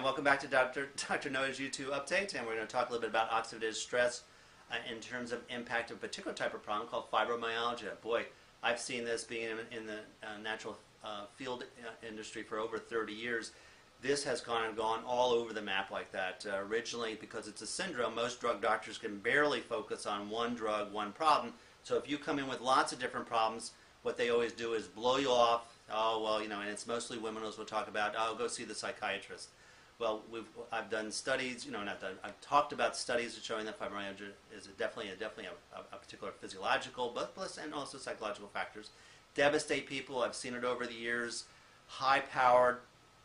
welcome back to Dr. Noah's YouTube update, and we're going to talk a little bit about oxidative stress in terms of impact of a particular type of problem called fibromyalgia. Boy, I've seen this being in the natural field industry for over 30 years. This has gone all over the map like that. Originally, because it's a syndrome, most drug doctors can barely focus on one drug, one problem. So if you come in with lots of different problems, what they always do is blow you off. Oh, well, you know, and it's mostly women as we'll talk about, oh, go see the psychiatrist. Well, I've done studies, I've talked about studies showing that fibromyalgia is definitely a particular physiological, and also psychological factors. Devastate people. I've seen it over the years. High-powered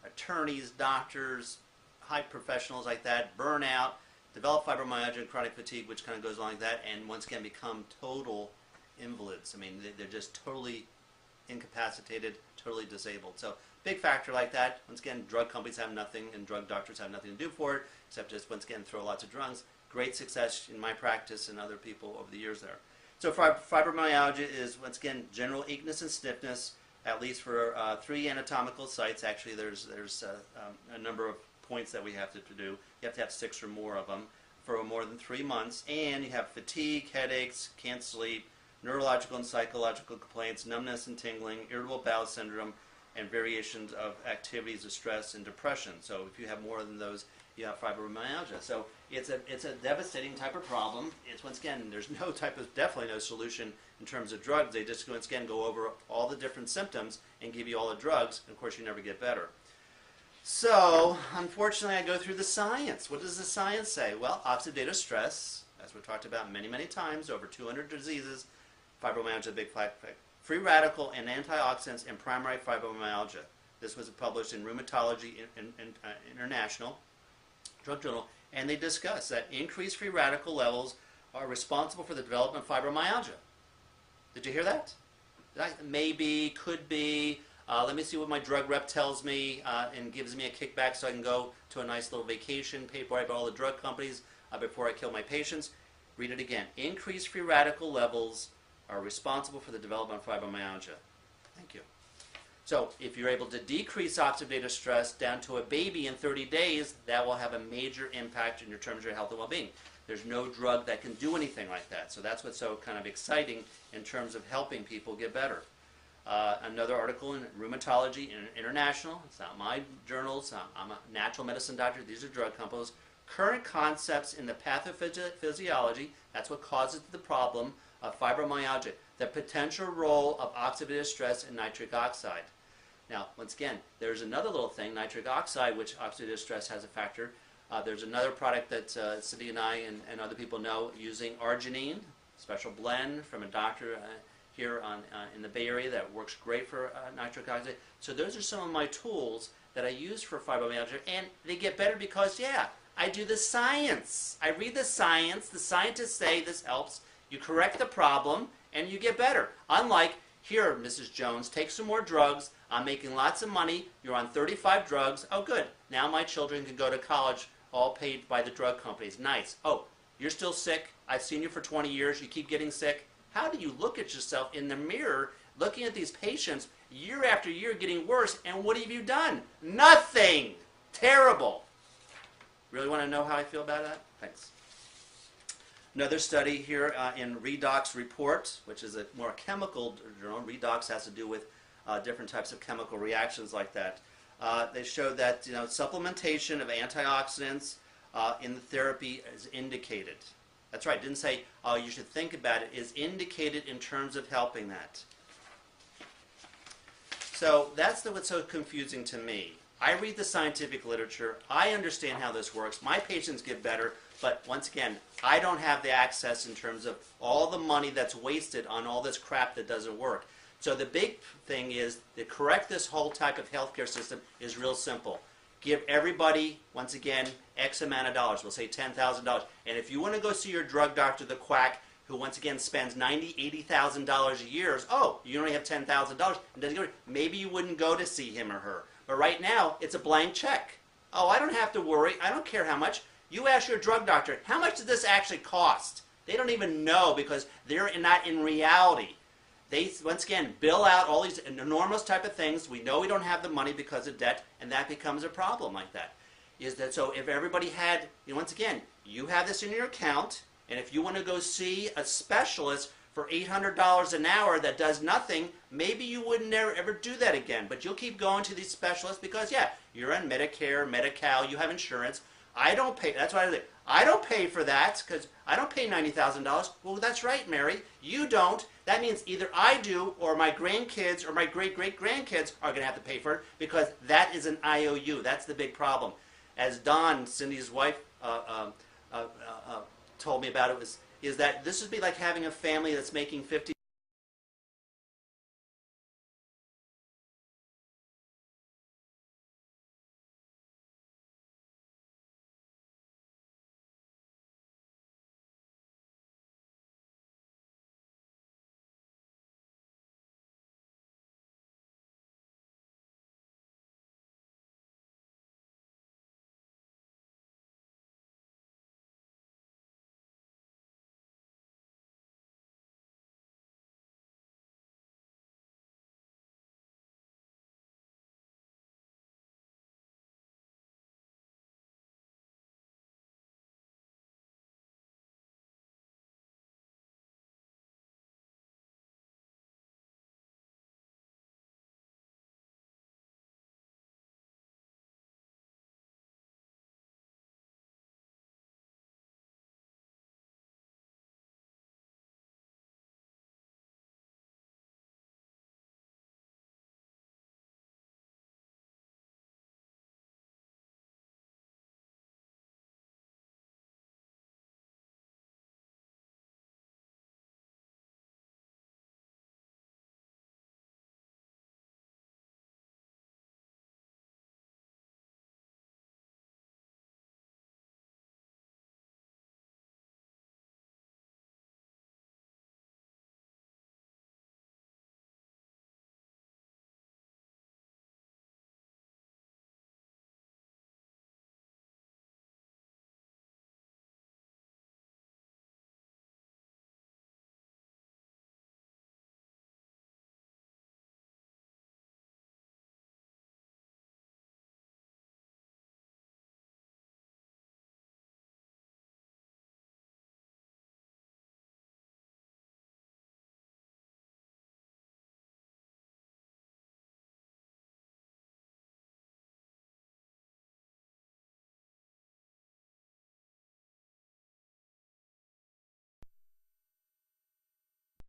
attorneys, doctors, high professionals like that, burn out, develop fibromyalgia and chronic fatigue, which kind of goes along like that, and once again become total invalids. I mean, they're just totally incapacitated, totally disabled. So big factor like that. Once again, drug companies have nothing and drug doctors have nothing to do for it, except just, once again, throw lots of drugs. Great success in my practice and other people over the years there. So fibromyalgia is, once again, general weakness and stiffness, at least for 3 anatomical sites. Actually, there's a number of points that we have to do. You have to have 6 or more of them for more than 3 months. And you have fatigue, headaches, can't sleep, neurological and psychological complaints, numbness and tingling, irritable bowel syndrome, and variations of activities of stress and depression. So if you have more than those, you have fibromyalgia. So it's a devastating type of problem. It's, once again, there's definitely no solution in terms of drugs. They just, once again, go over all the different symptoms and give you all the drugs, and of course you never get better. So, unfortunately, I go through the science. What does the science say? Well, oxidative stress, as we've talked about many, many times, over 200 diseases, fibromyalgia is a big factor. Free radical and antioxidants in primary fibromyalgia. This was published in Rheumatology International Drug Journal, and they discuss that increased free radical levels are responsible for the development of fibromyalgia. Did you hear that? Maybe, could be. Let me see what my drug rep tells me and gives me a kickback so I can go to a nice little vacation paid by all the drug companies before I kill my patients. Read it again. Increased free radical levels are responsible for the development of fibromyalgia. Thank you. So if you're able to decrease oxidative stress down to a baby in 30 days, that will have a major impact in your terms of your health and well-being. There's no drug that can do anything like that. So that's what's so kind of exciting in terms of helping people get better. Another article in Rheumatology International. It's not my journal. I'm a natural medicine doctor. These are drug companies. Current concepts in the pathophysiology, that's what causes the problem of fibromyalgia, the potential role of oxidative stress in nitric oxide. Now, once again, there's another little thing, nitric oxide, which oxidative stress has a factor. There's another product that Cindy and I and other people know using arginine, special blend from a doctor here in the Bay Area that works great for nitric oxide. So those are some of my tools that I use for fibromyalgia, and they get better because, yeah, I do the science. I read the science. The scientists say this helps. You correct the problem, and you get better. Unlike, here, Mrs. Jones, take some more drugs. I'm making lots of money. You're on 35 drugs. Oh, good. Now my children can go to college, all paid by the drug companies. Nice. Oh, you're still sick. I've seen you for 20 years. You keep getting sick. How do you look at yourself in the mirror, looking at these patients year after year getting worse, and what have you done? Nothing. Terrible. Really want to know how I feel about that? Thanks. Another study here in Redox Report, which is a more chemical journal. Redox has to do with different types of chemical reactions like that. They showed that supplementation of antioxidants in the therapy is indicated. That's right. It didn't say, oh, you should think about it. Is indicated in terms of helping that. So that's what's so confusing to me. I read the scientific literature. I understand how this works. My patients get better. But once again, I don't have the access in terms of all the money that's wasted on all this crap that doesn't work. So the big thing is to correct this whole type of healthcare system is real simple. Give everybody, once again, X amount of dollars. We'll say $10,000. And if you want to go see your drug doctor, the quack, who once again spends $90,000, $80,000 a year, oh, you only have $10,000, and doesn't go, maybe you wouldn't go to see him or her. But right now, it's a blank check. Oh, I don't have to worry. I don't care how much. You ask your drug doctor, how much does this actually cost? They don't even know because they're not in reality. They, once again, bill out all these enormous type of things. We know we don't have the money because of debt, and that becomes a problem like that. is that so if everybody had, once again, you have this in your account, and if you want to go see a specialist for $800 an hour that does nothing, maybe you would never ever do that again. But you'll keep going to these specialists because, yeah, you're on Medicare, Medi-Cal, you have insurance. I don't pay. That's why I don't pay for that because I don't pay $90,000. Well, that's right, Mary. You don't. That means either I do or my grandkids or my great-great-grandkids are going to have to pay for it because that is an IOU. That's the big problem. As Dawn, Cindy's wife, told me about it, is that this would be like having a family that's making 50